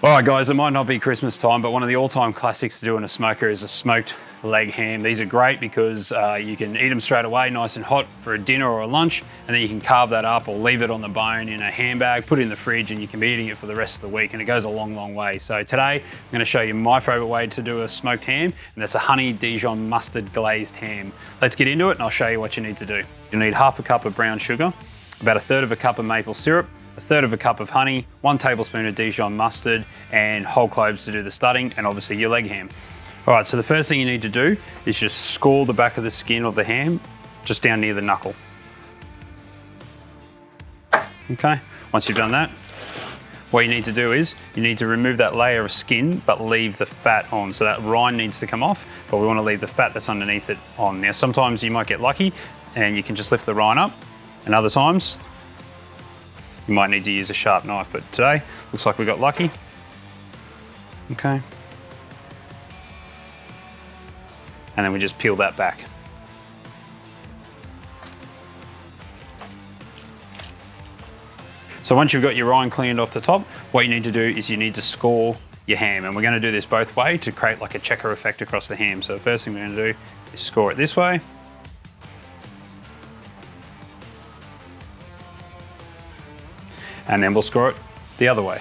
All right guys, it might not be Christmas time, but one of the all-time classics to do in a smoker is a smoked leg ham. These are great because you can eat them straight away, nice and hot for a dinner or a lunch, and then you can carve that up or leave it on the bone in a handbag, put it in the fridge, and you can be eating it for the rest of the week, and it goes a long, long way. So today, I'm gonna show you my favorite way to do a smoked ham, and that's a honey Dijon mustard glazed ham. Let's get into it, and I'll show you what you need to do. You'll need half a cup of brown sugar, about a third of a cup of maple syrup, a third of a cup of honey, 1 tablespoon of Dijon mustard, and whole cloves to do the studding, and obviously your leg ham. All right, so the first thing you need to do is just score the back of the skin of the ham just down near the knuckle. Okay, once you've done that, what you need to do is you need to remove that layer of skin but leave the fat on. So that rind needs to come off, but we want to leave the fat that's underneath it on. Now sometimes you might get lucky and you can just lift the rind up, and other times you might need to use a sharp knife, but today looks like we got lucky. Okay. And then we just peel that back. So once you've got your rind cleaned off the top, what you need to do is you need to score your ham, and we're going to do this both ways to create like a checker effect across the ham. So the first thing we're going to do is score it this way. And then we'll score it the other way.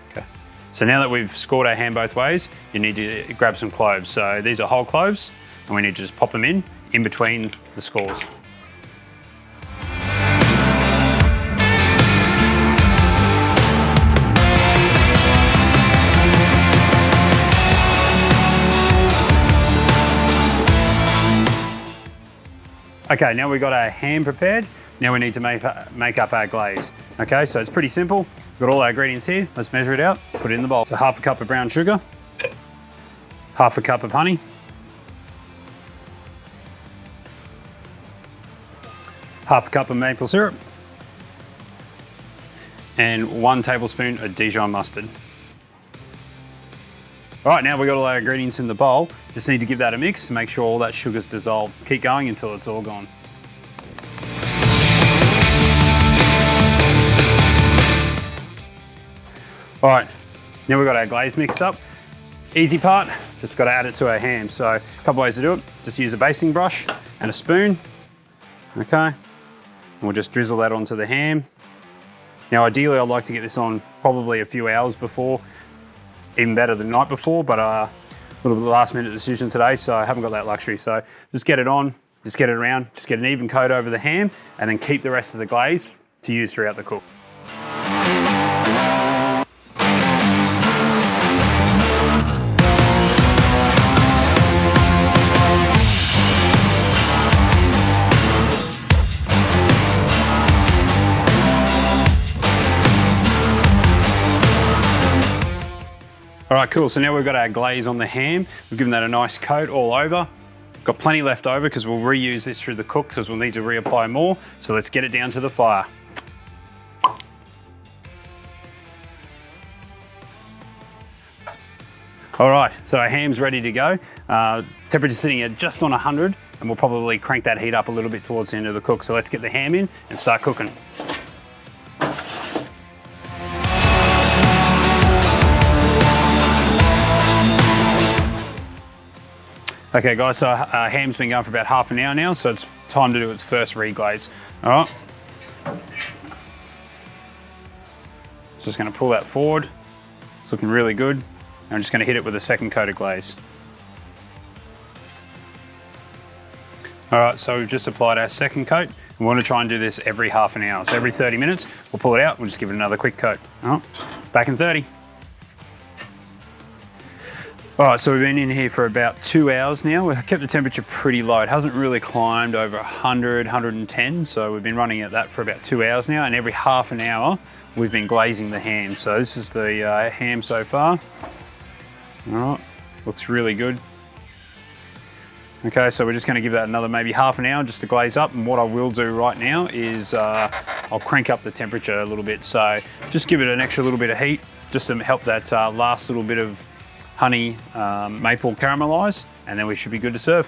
Okay. So now that we've scored our ham both ways, you need to grab some cloves. So these are whole cloves, and we need to just pop them in between the scores. Okay, now we've got our ham prepared. Now we need to make up our glaze. Okay, so it's pretty simple. We've got all our ingredients here. Let's measure it out, put it in the bowl. So half a cup of brown sugar, half a cup of honey, half a cup of maple syrup, and 1 tablespoon of Dijon mustard. All right, now we've got all our ingredients in the bowl. Just need to give that a mix and make sure all that sugar's dissolved. Keep going until it's all gone. All right, now we've got our glaze mixed up. Easy part, just got to add it to our ham. So a couple ways to do it. Just use a basting brush and a spoon. Okay, and we'll just drizzle that onto the ham. Now ideally I'd like to get this on probably a few hours before, even better the night before, but a little bit of a last minute decision today, so I haven't got that luxury. So just get it on, just get it around, just get an even coat over the ham, and then keep the rest of the glaze to use throughout the cook. All right, cool, so now we've got our glaze on the ham. We've given that a nice coat all over. Got plenty left over because we'll reuse this through the cook because we'll need to reapply more. So let's get it down to the fire. All right, so our ham's ready to go. Temperature sitting at just on 100, and we'll probably crank that heat up a little bit towards the end of the cook. So let's get the ham in and start cooking. Okay guys, so our ham's been going for about half an hour now, so it's time to do its first reglaze. All right. Just gonna pull that forward. It's looking really good. And I'm just gonna hit it with a second coat of glaze. All right, so we've just applied our second coat. We want to try and do this every half an hour. So every 30 minutes, we'll pull it out, we'll just give it another quick coat. All right, back in 30. All right, so we've been in here for about 2 hours now. We've kept the temperature pretty low. It hasn't really climbed over 100, 110. So we've been running at that for about 2 hours now. And every half an hour, we've been glazing the ham. So this is the ham so far. All right, looks really good. Okay, so we're just gonna give that another maybe half an hour just to glaze up. And what I will do right now is I'll crank up the temperature a little bit. So just give it an extra little bit of heat just to help that last little bit of honey maple caramelized, and then we should be good to serve.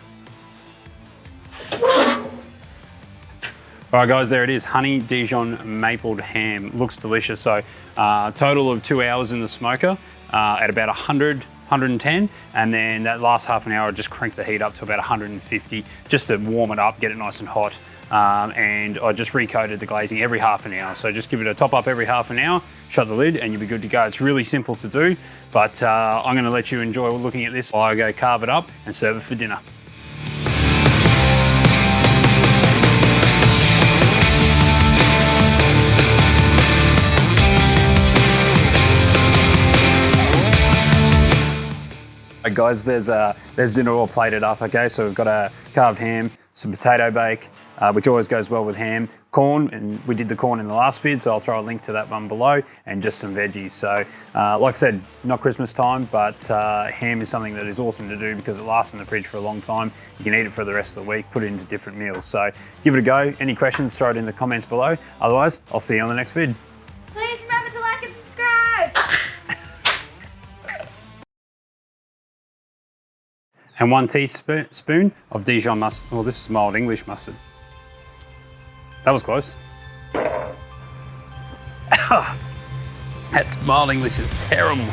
All right guys, there it is, honey Dijon mapled ham. Looks delicious. So total of 2 hours in the smoker at about 110, and then that last half an hour I just cranked the heat up to about 150 just to warm it up, get it nice and hot. And I just recoated the glazing every half an hour. So just give it a top up every half an hour, shut the lid, and you'll be good to go. It's really simple to do, but I'm gonna let you enjoy looking at this while I go carve it up and serve it for dinner. Right guys, there's dinner all plated up, okay? So we've got a carved ham, some potato bake, which always goes well with ham, corn, and we did the corn in the last vid, so I'll throw a link to that one below, and just some veggies. So like I said, not Christmas time, but ham is something that is awesome to do because it lasts in the fridge for a long time. You can eat it for the rest of the week, put it into different meals. So give it a go. Any questions, throw it in the comments below. Otherwise, I'll see you on the next vid. Please remember to like and subscribe. And 1 teaspoon of Dijon mustard. Well, this is mild English mustard. That was close. That's mild English is terrible.